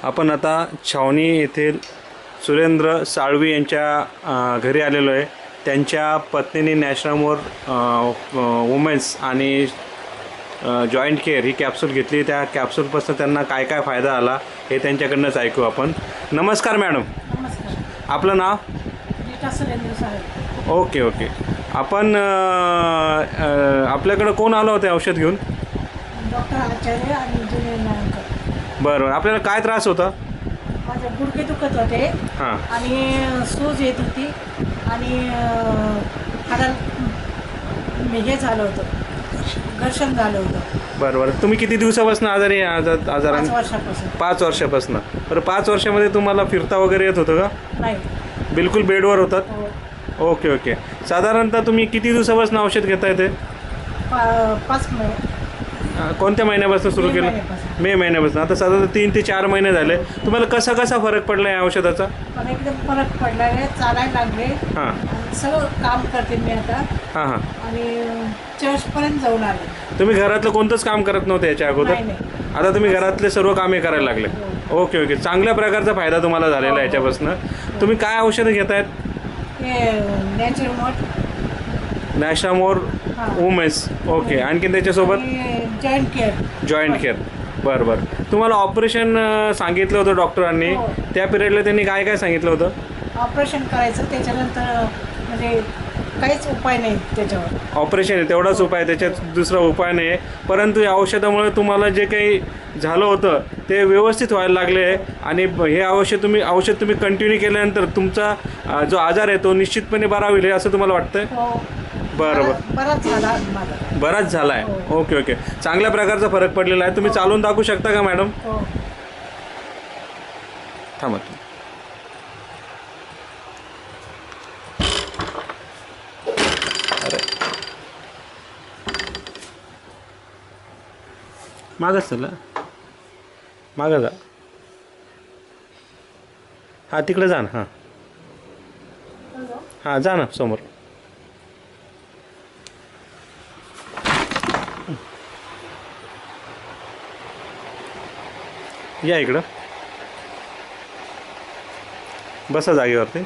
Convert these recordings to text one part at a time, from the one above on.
आपण आता छावणी येथील सुरेंद्र साळवी यांच्या घरी आलेलो आहे। त्यांच्या पत्नीने नॅशनल वुमेन्स आणि जॉइंट केअर ही कॅप्सूल घेतली। त्या कॅप्सूलपासून त्यांना काय काय फायदा आला हे त्यांच्याकडूनच ऐकू आपण। नमस्कार मॅडम। नमस्कार। आपलं नाव? रीता सुरेंद्र साळवी। Okay okay. आपण आपल्याकडे कोण आलं होतं औषध घेऊन? डॉक्टर आचार्य आणि इंजिनियर नायकर। बरं, आपल्याला काय त्रास होता? माझे गुडघे दुखत होते आणि सूज येत होती आणि हाडाला हे झालं होतं, घर्षण झालं होतं। बरं बरं। तुम्ही किती दिवसापासून आजारी आजाराने? 5 वर्षापासून। 5 वर्षापासून। बरं, 5 वर्षामध्ये तुम्हाला फिरता वगैरे येत होतं का? नाही, बिलकुल बेडवर होतात? हो। Okay okay. साधारणतः तुम्ही किती दिवसापासून औषध घेताय ते? 5 महिने। कोणत्या महिन्यापासून सुरू केलं? मे महिन्यापासून। आता साधारण 3 ते 4 महिने झाले। तुम्हाला कसा फरक पडला या औषधाचा? मला एकदम फरक पडला आहे, चालायला लागले। हां, सगळं काम करते मी आता। हां हां। आणि चर्चपर्यंत जाऊन आले। तुम्ही घरातलं कोणतंच काम करत नव्हते याच्या अगोदर? आता तुम्ही घरातले सर्व कामे करायला लागले? Okay okay. चांगल्या प्रकारचा फायदा तुम्हाला झालेला आहे याच्यापासून। तुम्ही काय औषधं घेतायत? National women's. ओके। आणखी त्याच्यासोबत जॉइंट केअर। बरं बरं। तुम्हाला ऑपरेशन सांगितलं होतं डॉक्टरांनी, त्या पिरियडला त्यांनी काय काय सांगितलं होतं? ऑपरेशन करायचं, त्याच्यानंतर म्हणजे काहीच उपाय नाही त्याच्यावर। ऑपरेशन आहे तेवढाच उपाय, त्याच्यात दुसरा उपाय नाही आहे। परंतु या औषधामुळे तुम्हाला जे काही झालं होतं ते व्यवस्थित व्हायला लागले आहे आणि हे औषध तुम्ही कंटिन्यू केल्यानंतर तुमचा जो आजार आहे तो निश्चितपणे बरा होईल असं तुम्हाला वाटतंय? बरं बरं। बराच झाला आहे। Okay okay. चांगल्या प्रकारचा फरक पडलेला आहे। तुम्ही चालून दाखवू शकता का मॅडम? थांबा। अरे मागच चला, मागं जा। हां, तिकडे जा ना। हां हां, जा ना समोर। या इकडं, बसा जागेवरती।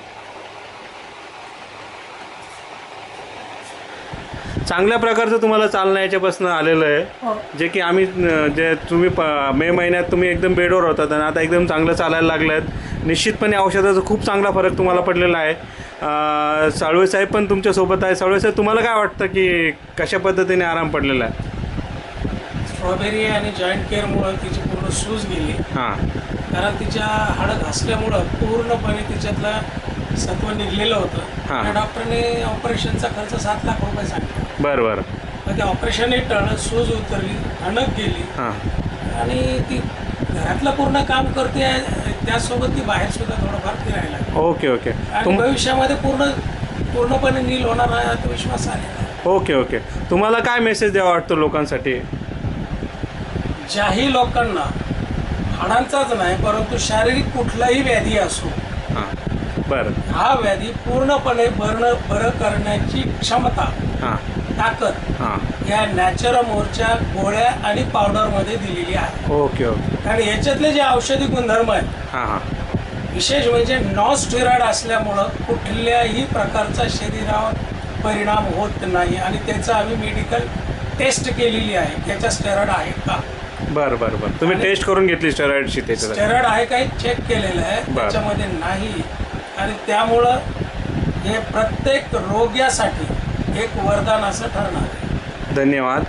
चांगल्या प्रकारचं तुम्हाला चालणं याच्यापासून आलेलं आहे, जे की आम्ही जे तुम्ही मे महिन्यात तुम्ही एकदम बेडवर होतात आणि आता एकदम चांगलं चालायला लागलं आहेत। निश्चितपणे औषधाचा खूप चांगला फरक तुम्हाला पडलेला आहे। साळवे साहेब पण तुमच्यासोबत आहे। साळवे साहेब, तुम्हाला काय वाटतं की कशा पद्धतीने आराम पडलेला आहे? स्ट्रॉबेरी आणि जॉईंट केअरमुळं तिची पूर्ण सूज गेली। कारण तिच्या हाडं घासल्यामुळं पूर्णपणे तिच्यातलं सत्व निघलेलं होतं आणि डॉक्टरने ऑपरेशनचा खर्च 7 लाख रुपये सांगितला। बरं बरं। मग ते ऑपरेशनही टळलं, सूज उतरली, ठणक गेली आणि ती घरातलं पूर्ण काम करते, त्यासोबत ती बाहेर सुद्धा थोडंफार फिरायला लागली। Okay okay. आणि भविष्यामध्ये पूर्णपणे नील होणार आहे आत्मविश्वास आलेला। Okay okay. तुम्हाला काय मेसेज द्यावा वाटतो लोकांसाठी? ज्याही लोकांना हाडांचाच नाही परंतु शारीरिक कुठलाही व्याधी असो, बरं, हा व्याधी पूर्णपणे बरं करण्याची क्षमता, ताकद या नॅचरमोरच्या गोळ्या आणि पावडरमध्ये दिलेली आहे। Okay okay. आणि याच्यातले जे औषधी गुणधर्म आहेत, विशेष म्हणजे नॉन स्टेरॉइड असल्यामुळं कुठल्याही प्रकारचा शरीरावर परिणाम होत नाही आणि त्याचं आम्ही मेडिकल टेस्ट केलेली आहे, त्याचा स्टेरॉइड आहे का। बरं बरं बरं। तुम्ही टेस्ट करून घेतली स्टेरॉइडची? त्याचं स्टेरॉइड आहे काही चेक केलेलं आहे, त्याच्यामध्ये नाही। आणि त्यामुळं हे प्रत्येक रोग्यासाठी एक वरदान असं ठरणार आहे। धन्यवाद।